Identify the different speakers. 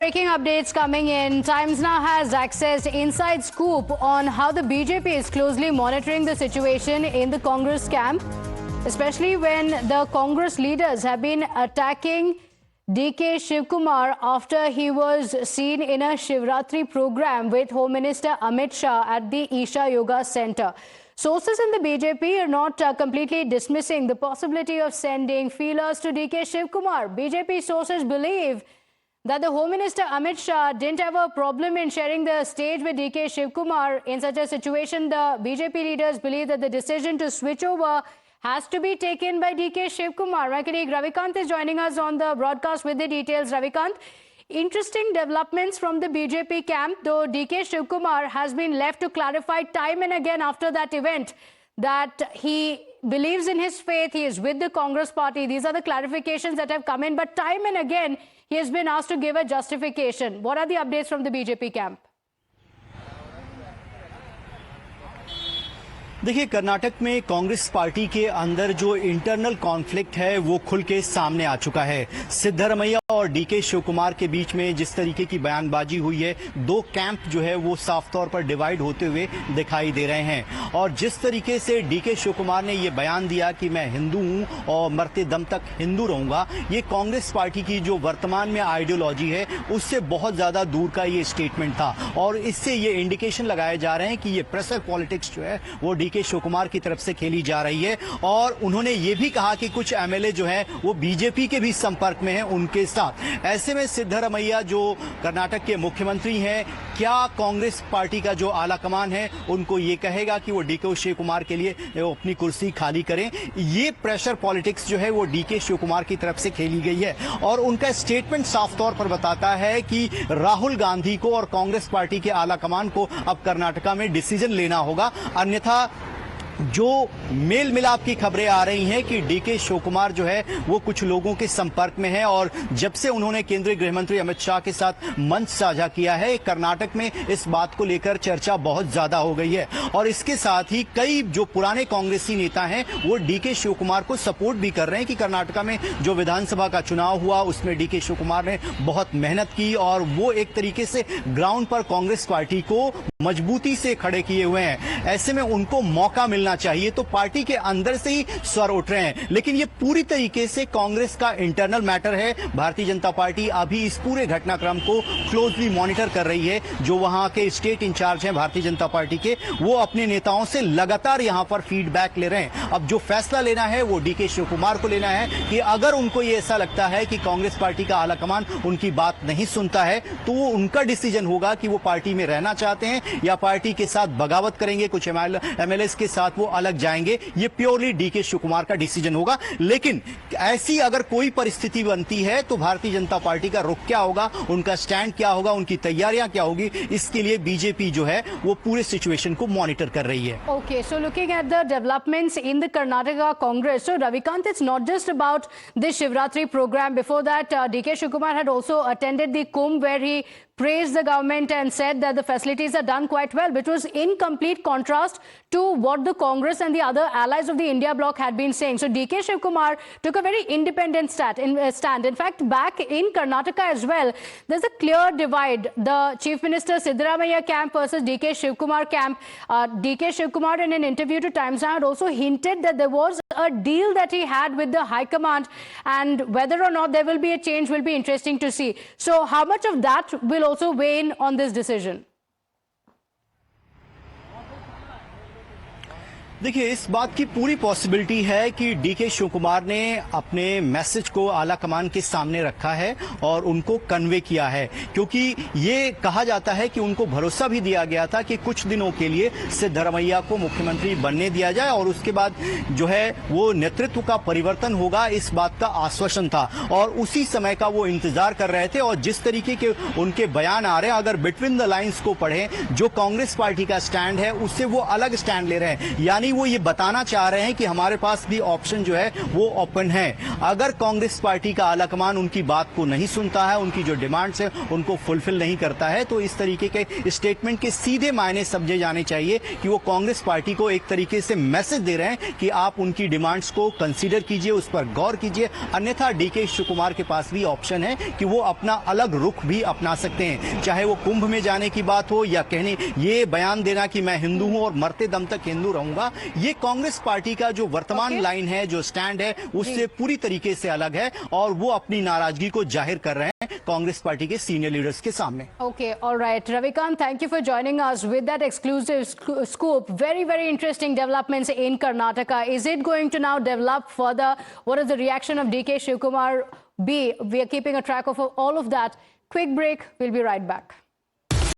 Speaker 1: Breaking updates coming in. Times now has accessed inside scoop on how the BJP is closely monitoring the situation in the Congress camp, especially when the Congress leaders have been attacking DK Shivkumar after he was seen in a Shivratri program with Home Minister Amit Shah at the Isha Yoga Center. Sources in the BJP are not completely dismissing the possibility of sending feelers to DK Shivkumar. BJP sources believe that the Home Minister Amit Shah didn't have a problem in sharing the stage with DK Shivkumar. In such a situation, the BJP leaders believe that the decision to switch over has to be taken by DK Shivkumar. My colleague Ravikant is joining us on the broadcast with the details. Ravikant, interesting developments from the BJP camp, though DK Shivkumar has been left to clarify time and again after that event that he believes in his faith, he is with the Congress party. These are the clarifications that have come in, but time and again he has been asked to give a justification. What are the updates from the BJP camp?
Speaker 2: देखिए, कर्नाटक में Congress party के अंदर जो internal conflict है वो खुल के सामने आ चुका है। सिद्धरमैया और डीके शिवकुमार के बीच में जिस तरीके की बयानबाजी हुई है, दो कैंप जो है वो साफ तौर पर डिवाइड होते हुए दिखाई दे रहे हैं। और जिस तरीके से डीके शिवकुमार ने ये बयान दिया कि मैं हिंदू हूं और मरते दम तक हिंदू रहूंगा, ये कांग्रेस पार्टी की जो वर्तमान में आइडियोलॉजी है उससे बहुत ज्यादा दूर का ये स्टेटमेंट था। और इससे ये इंडिकेशन लगाए जा रहे हैं कि ये प्रेशर पॉलिटिक्स जो है वो डीके शिवकुमार की तरफ से खेली जा रही है। और उन्होंने ये भी कहा कि कुछ एमएलए जो है वो बीजेपी के भी संपर्क में हैं उनके साथ। ऐसे में सिद्धरमैया जो कर्नाटक के मुख्यमंत्री हैं, क्या कांग्रेस पार्टी का जो आला कमान है उनको ये कहेगा कि वो डीके शिवकुमार के लिए अपनी कुर्सी खाली करें? ये प्रेशर पॉलिटिक्स जो है वो डीके शिवकुमार की तरफ से खेली गई है। और उनका स्टेटमेंट साफ तौर पर बताता है कि राहुल गांधी को और कांग्रेस पार्टी के आला कमान को अब कर्नाटका में डिसीजन लेना होगा, अन्यथा जो मेल मिलाप की खबरें आ रही हैं कि डीके शिवकुमार जो है वो कुछ लोगों के संपर्क में है। और जब से उन्होंने केंद्रीय गृह मंत्री अमित शाह के साथ मंच साझा किया है, कर्नाटक में इस बात को लेकर चर्चा बहुत ज्यादा हो गई है। और इसके साथ ही कई जो पुराने कांग्रेसी नेता हैं वो डीके शिवकुमार को सपोर्ट भी कर रहे हैं कि कर्नाटका में जो विधानसभा का चुनाव हुआ उसमें डीके शिवकुमार ने बहुत मेहनत की और वो एक तरीके से ग्राउंड पर कांग्रेस पार्टी को मजबूती से खड़े किए हुए हैं। ऐसे में उनको मौका मिलना चाहिए, तो पार्टी के अंदर से ही स्वर उठ रहे हैं। लेकिन ये पूरी तरीके से कांग्रेस का इंटरनल मैटर है। भारतीय जनता पार्टी अभी इस पूरे घटनाक्रम को क्लोजली मॉनिटर कर रही है। जो वहां के स्टेट इंचार्ज हैं भारतीय जनता पार्टी के, वो अपने नेताओं से लगातार यहां पर फीडबैक ले रहे हैं। अब जो फैसला लेना है वो डीके शिवकुमार को लेना है कि अगर उनको ये ऐसा लगता है कि कांग्रेस पार्टी का आलाकमान उनकी बात नहीं सुनता है, तो वो उनका डिसीजन होगा कि वो पार्टी में रहना चाहते हैं या पार्टी के साथ बगावत करेंगे, कुछ एमएलए के साथ वो अलग जाएंगे। ये प्योरली डीके शिवकुमार का डिसीजन होगा। लेकिन ऐसी अगर कोई परिस्थिति बनती है तो भारतीय जनता पार्टी का रुख क्या होगा, उनका स्टैंड क्या होगा, उनकी तैयारियां क्या होगी, इसके लिए बीजेपी जो है वो पूरे सिचुएशन को मॉनिटर कर रही है।
Speaker 1: Okay, so looking at the developments in the Karnataka Congress, so Ravikant, it's not just about the Shivratri program. Before that, DK Shivkumar had also attended the Kumbh, where he praised the government and said that the facilities are done quite well, which was in complete contrast to what the Congress and the other allies of the India bloc had been saying. So DK Shivkumar took a very independent stand. In fact, back in Karnataka as well, there's a clear divide. The Chief Minister Siddaramaiah camp versus DK Shivkumar camp. DK Shivkumar in an interview to Times Now had also hinted that there was a deal that he had with the High Command, and whether or not there will be a change will be interesting to see. So how much of that will also weigh in on this decision?
Speaker 2: देखिए, इस बात की पूरी possibility है कि DK Shivkumar ने अपने message को आला कमान के सामने रखा है और उनको कन्वे किया है, क्योंकि ये कहा जाता है कि उनको भरोसा भी दिया गया था कि कुछ दिनों के लिए सिद्धरमैया को मुख्यमंत्री बनने दिया जाए और उसके बाद जो है वो नेतृत्व का परिवर्तन होगा, इस बात का आश्वासन था। और उसी समय का वो इंतजार कर रहे थे। और जिस तरीके के उनके बयान आ रहे हैं, अगर बिटवीन द लाइन्स को पढ़ें, जो कांग्रेस पार्टी का स्टैंड है उससे वो अलग स्टैंड ले रहे हैं। यानी कहीं वो ये बताना चाह रहे हैं कि हमारे पास भी ऑप्शन जो है वो ओपन है। अगर कांग्रेस पार्टी का आलाकमान उनकी बात को नहीं सुनता है, उनकी जो डिमांड्स है उनको फुलफिल नहीं करता है, तो इस तरीके के स्टेटमेंट के सीधे मायने समझे जाने चाहिए कि वो कांग्रेस पार्टी को एक तरीके से मैसेज दे रहे हैं कि आप उनकी डिमांड्स को कंसीडर कीजिए, उस पर गौर कीजिए। अन्यथा डीके शिव कुमार के पास भी ऑप्शन है कि वो अपना अलग रुख भी अपना सकते हैं, चाहे वो कुंभ में जाने की बात हो या कहने ये बयान देना कि मैं हिंदू हूं और मरते दम तक हिंदू रहूंगा। ये कांग्रेस पार्टी का जो वर्तमान लाइन है, जो स्टैंड है, उससे पूरी तरीके से अलग है और वो अपनी नाराजगी को जाहिर कर रहे हैं कांग्रेस पार्टी के सीनियर लीडर्स के सामने।
Speaker 1: Okay, all right. Ravikant, thank you for joining us with that exclusive scoop. Very, very interesting developments in Karnataka. Is it going to now develop further? What is the reaction of DK Shivkumar be? We are keeping a track of all of that. Quick break. We'll be right back.